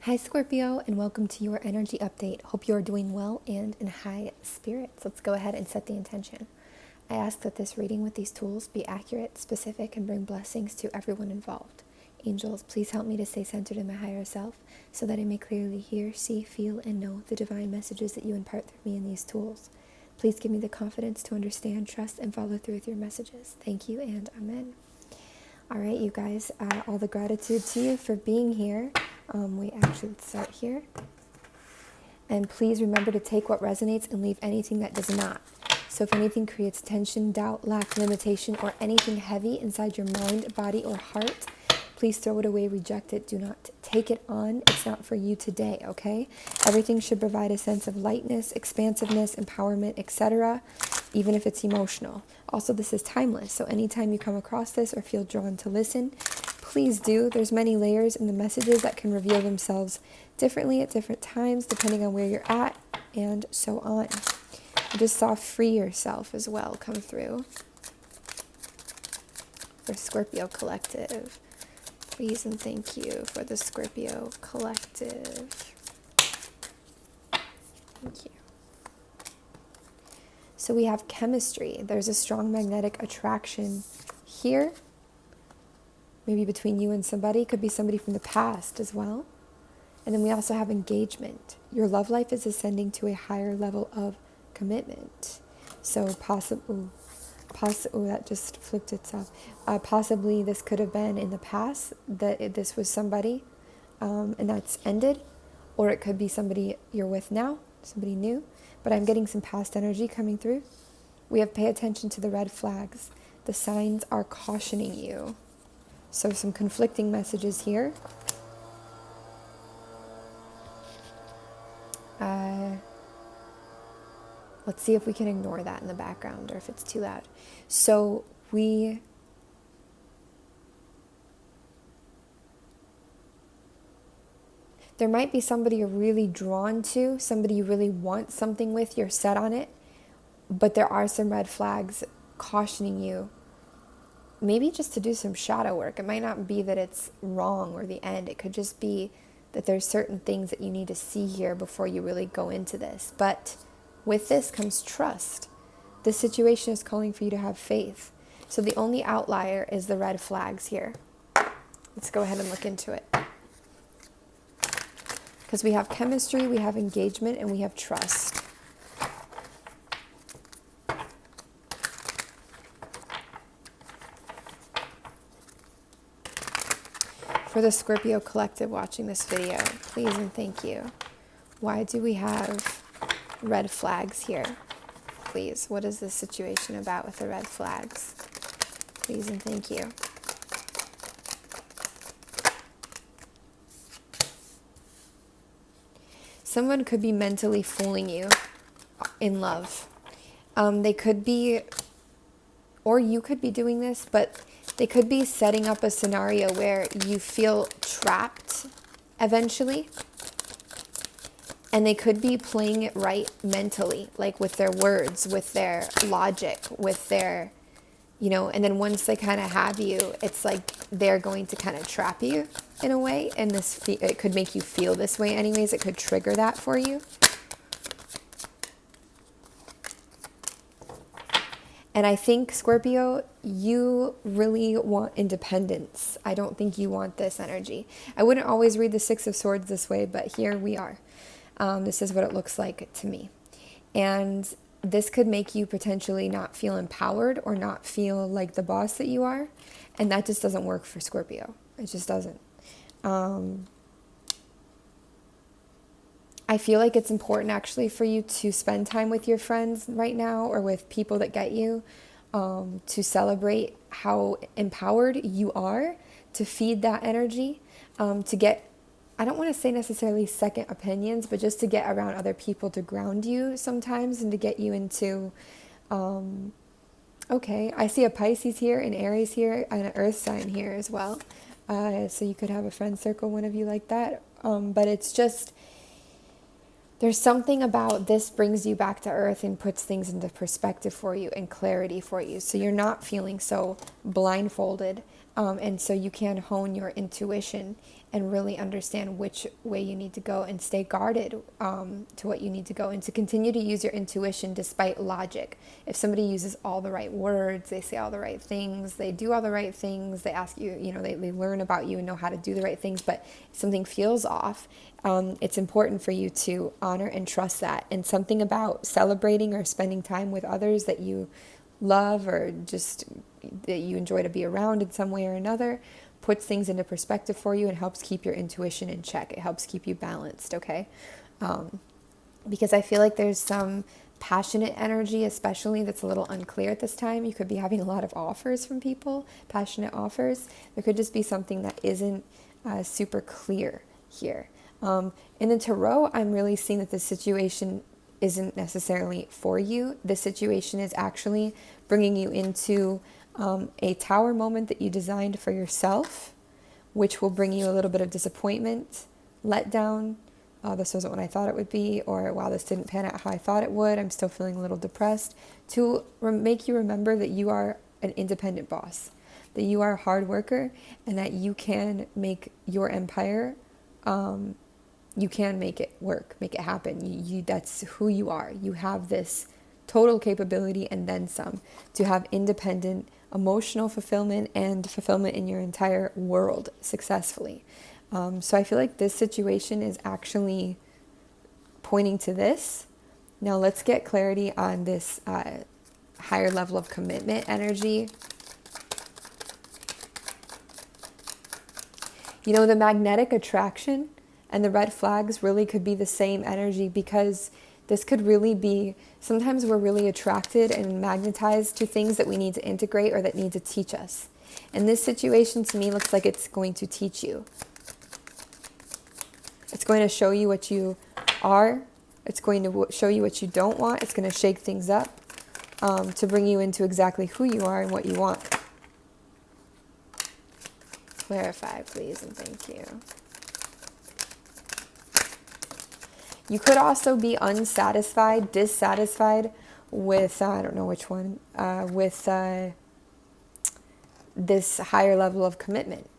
Hi Scorpio, and welcome to your energy update. Hope you are doing well and in high spirits. Let's go ahead and set the intention. I ask that this reading with these tools be accurate, specific, and bring blessings to everyone involved. Angels, please help me to stay centered in my higher self so that I may clearly hear, see, feel, and know the divine messages that you impart through me in these tools. Please give me the confidence to understand, trust, and follow through with your messages. Thank you and amen. All right, you guys, all the gratitude to you for being here. Let's start here. And please remember to take what resonates and leave anything that does not. So if anything creates tension, doubt, lack, limitation, or anything heavy inside your mind, body, or heart, please throw it away, reject it. Do not take it on. It's not for you today, okay? Everything should provide a sense of lightness, expansiveness, empowerment, etc., even if it's emotional. Also, this is timeless, so anytime you come across this or feel drawn to listen, please do. There's many layers in the messages that can reveal themselves differently at different times, depending on where you're at, and so on. I just saw free yourself as well come through for Scorpio Collective. Please and thank you for the Scorpio Collective. Thank you. So we have chemistry. There's a strong magnetic attraction here. Maybe between you and somebody. Could be somebody from the past as well. And then we also have engagement. Your love life is ascending to a higher level of commitment. So that just flipped itself. Possibly this could have been in the past that this was somebody and that's ended. Or it could be somebody you're with now, somebody new. But I'm getting some past energy coming through. We have pay attention to the red flags. The signs are cautioning you. So some conflicting messages here. Let's see if we can ignore that in the background or if it's too loud. So there might be somebody you're really drawn to, somebody you really want something with, you're set on it, but there are some red flags cautioning you, maybe just to do some shadow work. It might not be that it's wrong or the end. It could just be that there's certain things that you need to see here before you really go into this. But with this comes trust. This situation is calling for you to have faith. So the only outlier is the red flags here. Let's go ahead and look into it. Because we have chemistry, we have engagement, and we have trust. For the Scorpio Collective watching this video, please and thank you. Why do we have red flags here? Please, what is this situation about with the red flags? Please and thank you. Someone could be mentally fooling you in love. They could be, or you could be doing this, but they could be setting up a scenario where you feel trapped eventually. And they could be playing it right mentally, like with their words, with their logic, with their, and then once they kind of have you, it's like they're going to kind of trap you in a way. And it could make you feel this way anyways. It could trigger that for you. And I think, Scorpio, you really want independence. I don't think you want this energy. I wouldn't always read the Six of Swords this way, but here we are. This is what it looks like to me. And this could make you potentially not feel empowered or not feel like the boss that you are. And that just doesn't work for Scorpio. It just doesn't. I feel like it's important actually for you to spend time with your friends right now or with people that get you, to celebrate how empowered you are, to feed that energy, to get, I don't want to say necessarily second opinions, but just to get around other people to ground you sometimes and to get you into, okay, I see a Pisces here, an Aries here, and an Earth sign here as well. So you could have a friend circle, one of you like that. But it's just, there's something about this brings you back to earth and puts things into perspective for you and clarity for you. So you're not feeling so blindfolded And so you can hone your intuition and really understand which way you need to go and stay guarded to what you need to go, and to continue to use your intuition despite logic. If somebody uses all the right words, they say all the right things, they do all the right things, they ask you, they learn about you and know how to do the right things, but if something feels off, it's important for you to honor and trust that. And something about celebrating or spending time with others that you love, or just that you enjoy to be around in some way or another, puts things into perspective for you and helps keep your intuition in check. It helps keep you balanced, okay? Because I feel like there's some passionate energy, especially, that's a little unclear at this time. You could be having a lot of offers from people, passionate offers. There could just be something that isn't super clear here. In the tarot, I'm really seeing that this situation isn't necessarily for you. This situation is actually bringing you into a tower moment that you designed for yourself, which will bring you a little bit of disappointment, letdown. This wasn't what I thought it would be, or wow, this didn't pan out how I thought it would. I'm still feeling a little depressed. To make you remember that you are an independent boss, that you are a hard worker, and that you can make your empire. You can make it work, make it happen. That's who you are. You have this total capability and then some to have independent emotional fulfillment and fulfillment in your entire world successfully. So I feel like this situation is actually pointing to this. Now let's get clarity on this higher level of commitment energy. The magnetic attraction and the red flags really could be the same energy, because this could really be, sometimes we're really attracted and magnetized to things that we need to integrate or that need to teach us. And this situation to me looks like it's going to teach you. It's going to show you what you are. It's going to show you what you don't want. It's going to shake things up to bring you into exactly who you are and what you want. Clarify, please, and thank you. You could also be unsatisfied, dissatisfied with, I don't know which one, with this higher level of commitment.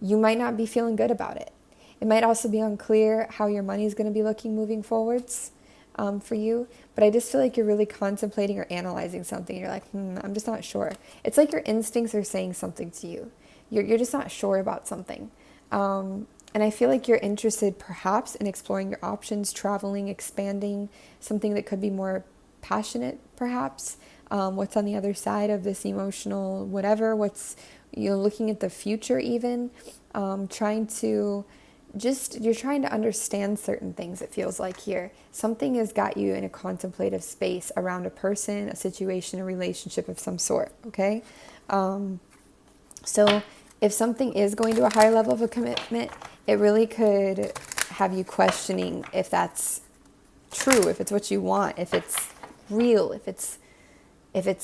You might not be feeling good about it. It might also be unclear how your money is going to be looking moving forwards for you. But I just feel like you're really contemplating or analyzing something. You're like, I'm just not sure. It's like your instincts are saying something to you. You're just not sure about something. And I feel like you're interested perhaps in exploring your options, traveling, expanding, something that could be more passionate perhaps. What's on the other side of this emotional whatever, looking at the future even, you're trying to understand certain things, it feels like here. Something has got you in a contemplative space around a person, a situation, a relationship of some sort, okay? So if something is going to a higher level of a commitment, it really could have you questioning if that's true, if it's what you want, if it's real, if it's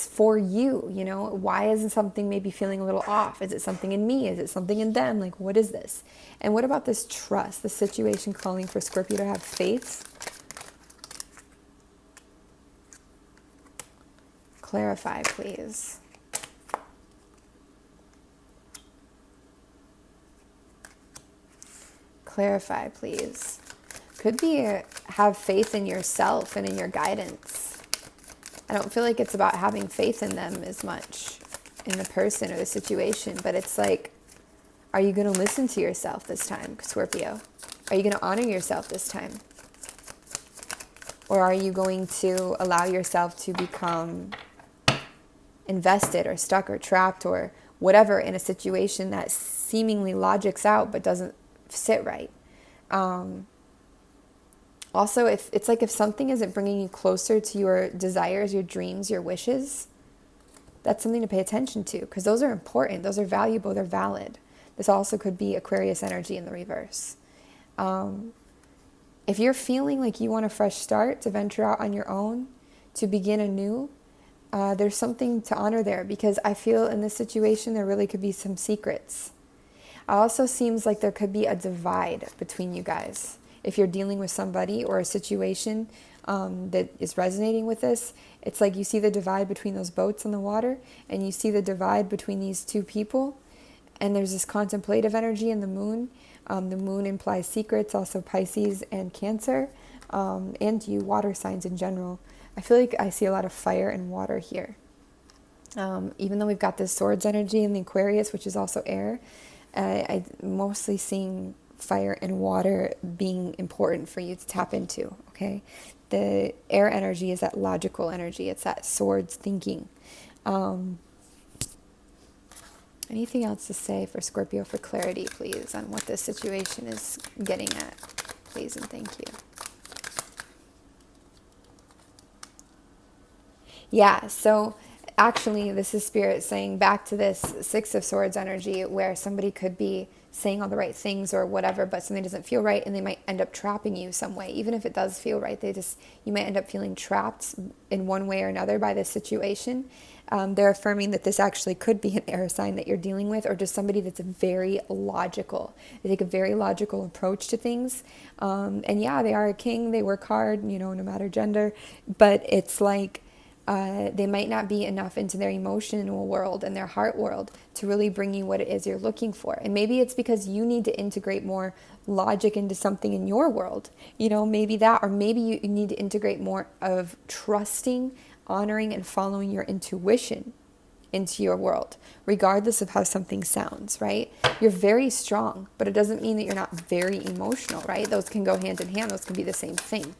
for you, why isn't something maybe feeling a little off? Is it something in me? Is it something in them? Like, what is this? And what about this trust, the situation calling for Scorpio to have faith? Clarify, please. Clarify, please. Could be have faith in yourself and in your guidance. I don't feel like it's about having faith in them as much, in the person or the situation, but it's like, are you going to listen to yourself this time, Scorpio? Are you going to honor yourself this time? Or are you going to allow yourself to become invested or stuck or trapped or whatever in a situation that seemingly logics out but doesn't sit right? Also, if something isn't bringing you closer to your desires, your dreams, your wishes, that's something to pay attention to, because those are important, those are valuable, they're valid. This also could be Aquarius energy in the reverse. If you're feeling like you want a fresh start, to venture out on your own, to begin anew, there's something to honor there, because I feel in this situation there really could be some secrets. It also seems like there could be a divide between you guys. If you're dealing with somebody or a situation that is resonating with this. It's like you see the divide between those boats on the water, and you see the divide between these two people, and there's this contemplative energy in the moon. The moon implies secrets, also Pisces and Cancer, and you, water signs in general. I feel like I see a lot of fire and water here. Even though we've got this swords energy in the Aquarius, which is also air, I'm mostly seeing fire and water being important for you to tap into, okay? The air energy is that logical energy. It's that swords thinking. Anything else to say for Scorpio for clarity, please, on what this situation is getting at? Please and thank you. Yeah, so actually this is Spirit saying back to this Six of Swords energy where somebody could be saying all the right things or whatever, but something doesn't feel right, and they might end up trapping you some way. Even if it does feel right, you might end up feeling trapped in one way or another by this situation. They're affirming that this actually could be an air sign that you're dealing with, or just somebody that's very logical. They take a very logical approach to things. And yeah, they are a king. They work hard, no matter gender. But it's like they might not be enough into their emotional world and their heart world to really bring you what it is you're looking for. And maybe it's because you need to integrate more logic into something in your world. Maybe that, or maybe you need to integrate more of trusting, honoring, and following your intuition into your world, regardless of how something sounds, right? You're very strong, but it doesn't mean that you're not very emotional, right? Those can go hand in hand. Those can be the same thing.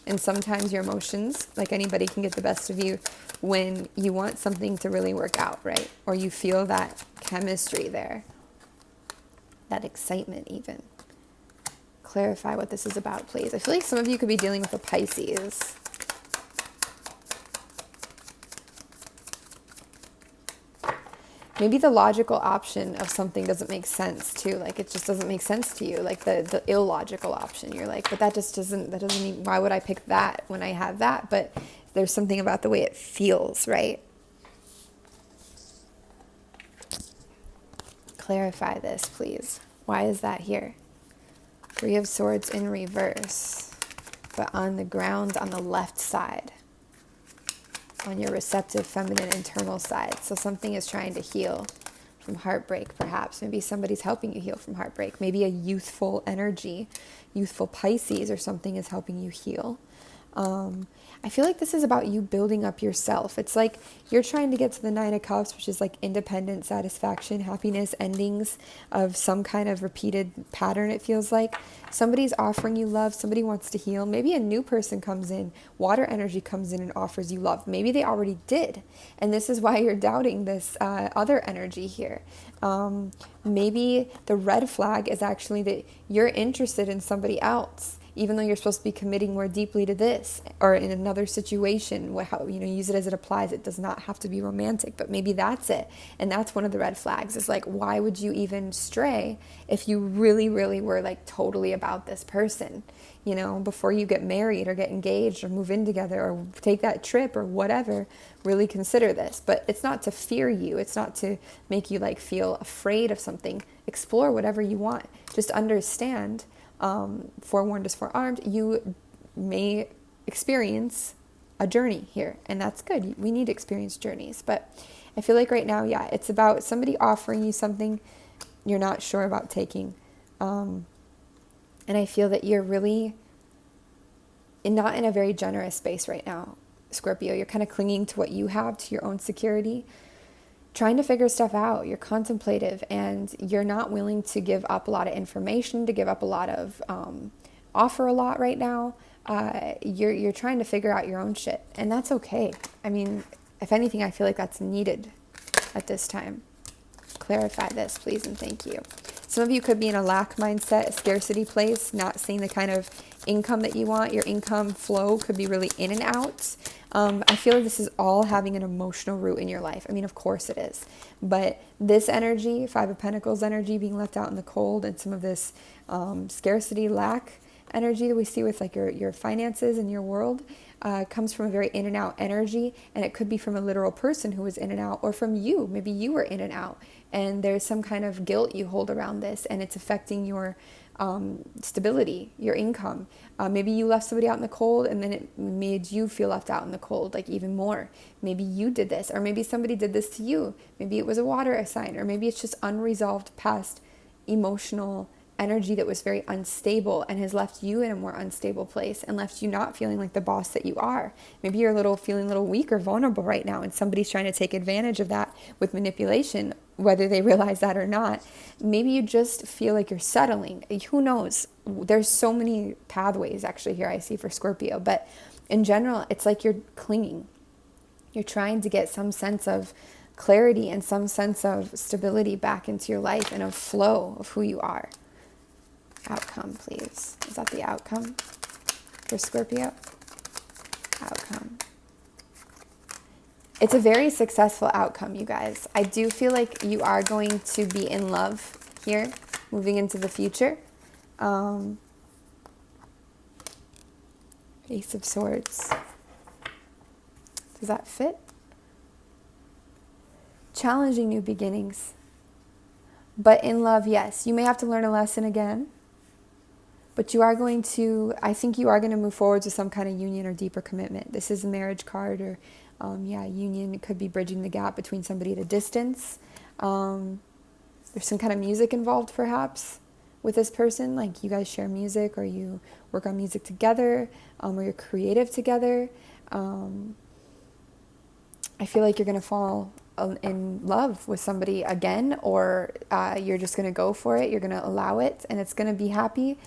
And sometimes your emotions, like anybody, can get the best of you when you want something to really work out, right? Or you feel that chemistry there, that excitement even. Clarify what this is about, please. I feel like some of you could be dealing with a Pisces. Maybe the logical option of something doesn't make sense too. Like it just doesn't make sense to you. Like the illogical option. You're like, but that doesn't even, why would I pick that when I have that? But there's something about the way it feels, right? Clarify this, please. Why is that here? Three of Swords in reverse, but on the ground on the left side. On your receptive feminine internal side. So something is trying to heal from heartbreak, perhaps. Maybe somebody's helping you heal from heartbreak. Maybe a youthful energy, youthful Pisces or something is helping you heal. I feel like this is about you building up yourself. It's like you're trying to get to the Nine of Cups, which is like independence, satisfaction, happiness, endings of some kind of repeated pattern, it feels like. Somebody's offering you love. Somebody wants to heal. Maybe a new person comes in. Water energy comes in and offers you love. Maybe they already did. And this is why you're doubting this other energy here. Maybe the red flag is actually that you're interested in somebody else, even though you're supposed to be committing more deeply to this, or in another situation, use it as it applies. It does not have to be romantic, but maybe that's it. And that's one of the red flags. Is like, why would you even stray if you really, really were like totally about this person, before you get married or get engaged or move in together or take that trip or whatever, really consider this. But it's not to fear you. It's not to make you like feel afraid of something. Explore whatever you want. Just understand, forewarned is forearmed, you may experience a journey here, and that's good. We need to experience journeys. But I feel like right now, yeah, it's about somebody offering you something you're not sure about taking. And I feel that you're really not in a very generous space right now, Scorpio. You're kind of clinging to what you have, to your own security, trying to figure stuff out. You're contemplative, and you're not willing to give up a lot of information, to give up a lot of, offer a lot right now. You're trying to figure out your own shit, and that's okay. I mean, if anything, I feel like that's needed at this time. Clarify this, please, and thank you. Some of you could be in a lack mindset, a scarcity place, not seeing the kind of income that you want. Your income flow could be really in and out. I feel like this is all having an emotional root in your life. I mean, of course it is. But this energy, Five of Pentacles energy, being left out in the cold, and some of this scarcity, lack energy that we see with like your finances and your world, comes from a very in and out energy. And it could be from a literal person who was in and out, or from you. Maybe you were in and out, and there's some kind of guilt you hold around this, and it's affecting your stability, your income. Maybe you left somebody out in the cold and then it made you feel left out in the cold, like even more. Maybe you did this, or maybe somebody did this to you. Maybe it was a water sign, or maybe it's just unresolved past emotional energy that was very unstable and has left you in a more unstable place and left you not feeling like the boss that you are. Maybe you're feeling a little weak or vulnerable right now, and somebody's trying to take advantage of that with manipulation, whether they realize that or not. Maybe you just feel like you're settling. Who knows? There's so many pathways actually here I see for Scorpio, but in general, it's like you're clinging. You're trying to get some sense of clarity and some sense of stability back into your life and a flow of who you are. Outcome, please. Is that the outcome for Scorpio? Outcome. It's a very successful outcome, you guys. I do feel like you are going to be in love here, moving into the future. Ace of Swords. Does that fit? Challenging new beginnings. But in love, yes. You may have to learn a lesson again. But you are going to, I think you are going to move forward to some kind of union or deeper commitment. This is a marriage card, or union. It could be bridging the gap between somebody at a distance. There's some kind of music involved perhaps with this person. Like you guys share music, or you work on music together, or you're creative together. I feel like you're going to fall in love with somebody again, or you're just going to go for it. You're going to allow it, and it's going to be happy.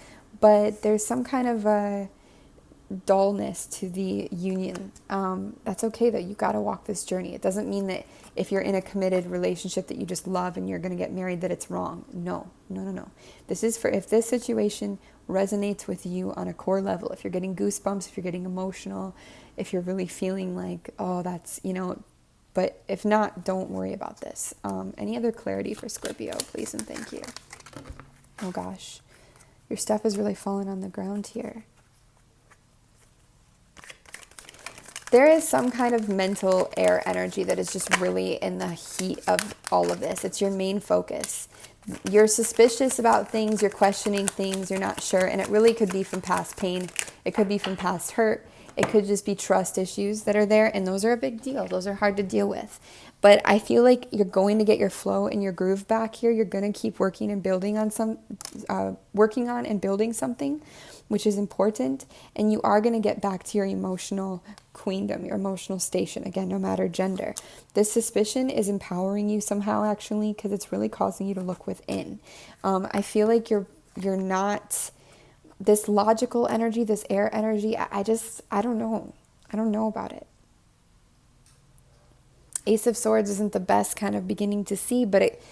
But there's some kind of dullness to the union. That's okay though. You got to walk this journey. It doesn't mean that if you're in a committed relationship that you just love and you're going to get married that it's wrong. No. This is for if this situation resonates with you on a core level. If you're getting goosebumps, if you're getting emotional, if you're really feeling like, oh, that's, but if not, don't worry about this. Any other clarity for Scorpio, please and thank you. Oh gosh. Your stuff is really falling on the ground here. There is some kind of mental air energy that is just really in the heat of all of this. It's your main focus. You're suspicious about things, you're questioning things, you're not sure, and it really could be from past pain. It could be from past hurt. It could just be trust issues that are there, and those are a big deal. Those are hard to deal with. But I feel like you're going to get your flow and your groove back here. You're going to keep working and building on and building something, which is important. And you are going to get back to your emotional queendom, your emotional station, again, no matter gender. This suspicion is empowering you somehow, actually, because it's really causing you to look within. I feel like you're not this logical energy, this air energy. I don't know. I don't know about it. Ace of Swords isn't the best kind of beginning to see, but it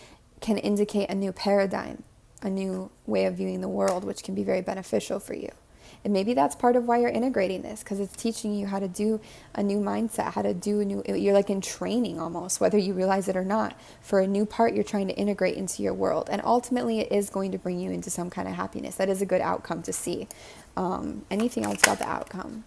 can indicate a new paradigm, a new way of viewing the world, which can be very beneficial for you. And maybe that's part of why you're integrating this, because it's teaching you how to do a new mindset, how to do you're like in training almost, whether you realize it or not, for a new part you're trying to integrate into your world. And ultimately it is going to bring you into some kind of happiness. That is a good outcome to see. Anything else about the outcome?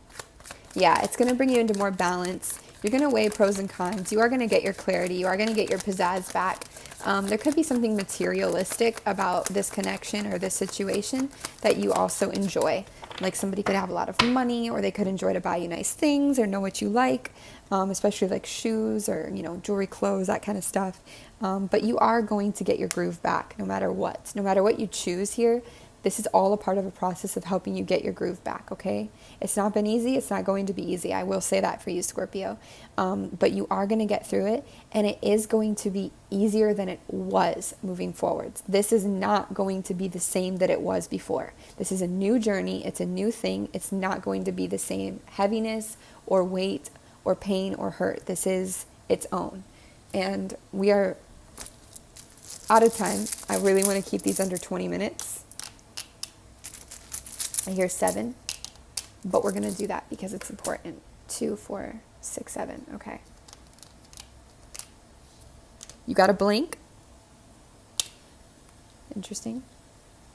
Yeah, it's going to bring you into more balance. You're going to weigh pros and cons. You are going to get your clarity. You are going to get your pizzazz back. There could be something materialistic about this connection or this situation that you also enjoy. Like somebody could have a lot of money, or they could enjoy to buy you nice things or know what you like, especially like shoes or, jewelry, clothes, that kind of stuff. But you are going to get your groove back no matter what. No matter what you choose here, this is all a part of a process of helping you get your groove back, okay? It's not been easy. It's not going to be easy. I will say that for you, Scorpio. But you are going to get through it, and it is going to be easier than it was moving forwards. This is not going to be the same that it was before. This is a new journey. It's a new thing. It's not going to be the same heaviness or weight or pain or hurt. This is its own. And we are out of time. I really want to keep these under 20 minutes. I hear 7, but we're going to do that because it's important. 2, 4, 6, 7. Okay. You got a blink. Interesting.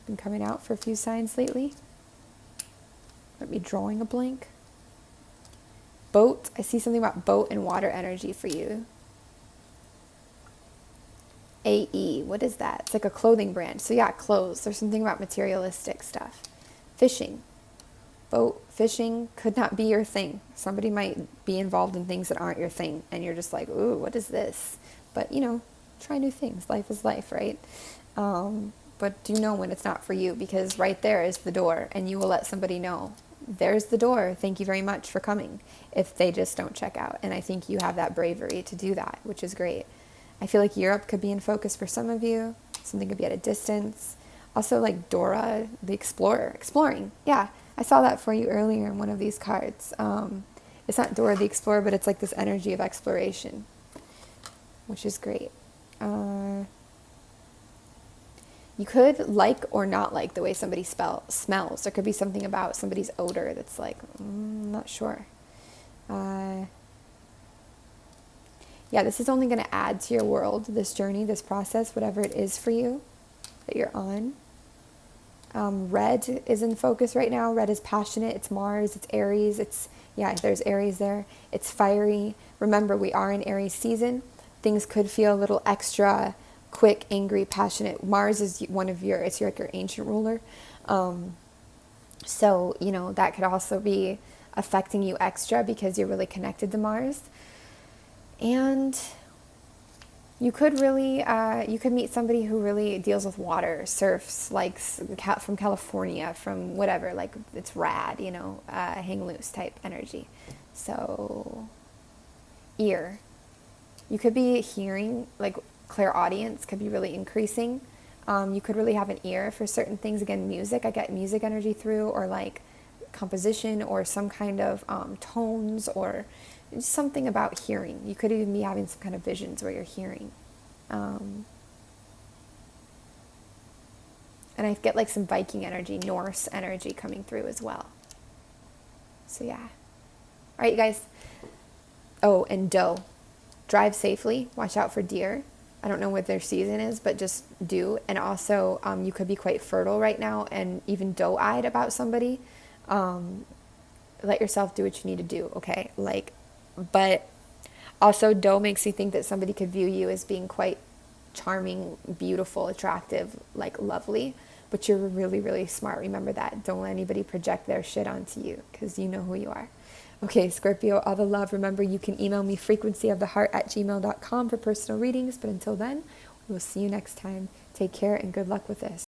Been coming out for a few signs lately. Might be drawing a blink. Boat. I see something about boat and water energy for you. AE, what is that? It's like a clothing brand. So yeah, clothes. There's something about materialistic stuff. Fishing. Boat fishing could not be your thing. Somebody might be involved in things that aren't your thing, and you're just like, ooh, what is this? But, try new things. Life is life, right? But do know when it's not for you, because right there is the door, and you will let somebody know, there's the door. Thank you very much for coming, if they just don't check out. And I think you have that bravery to do that, which is great. I feel like Europe could be in focus for some of you. Something could be at a distance. Also, like Dora the Explorer. Exploring. Yeah, I saw that for you earlier in one of these cards. It's not Dora the Explorer, but it's like this energy of exploration, which is great. You could like or not like the way somebody smells. There could be something about somebody's odor that's like, not sure. Yeah, this is only going to add to your world, this journey, this process, whatever it is for you that you're on. Red is in focus right now. Red is passionate. It's Mars. It's Aries. There's Aries there. It's fiery. Remember, we are in Aries season. Things could feel a little extra quick, angry, passionate. Mars is it's like your ancient ruler. So, that could also be affecting you extra because you're really connected to Mars. And you could meet somebody who really deals with water, surfs, like from California, from whatever, like it's rad, hang loose type energy. So, ear. You could be hearing, like clairaudience could be really increasing. You could really have an ear for certain things. Again, music, I get music energy through, or like composition, or some kind of tones, or something about hearing. You could even be having some kind of visions where you're hearing. And I get like some Viking energy, Norse energy coming through as well. So yeah. All right, you guys. Oh, and doe. Drive safely. Watch out for deer. I don't know what their season is, but just do. And also, you could be quite fertile right now and even doe-eyed about somebody. Let yourself do what you need to do, okay? But also, doe makes you think that somebody could view you as being quite charming, beautiful, attractive, like lovely. But you're really, really smart. Remember that. Don't let anybody project their shit onto you, because you know who you are. Okay, Scorpio, all the love. Remember, you can email me frequencyoftheheart@gmail.com for personal readings. But until then, we will see you next time. Take care and good luck with this.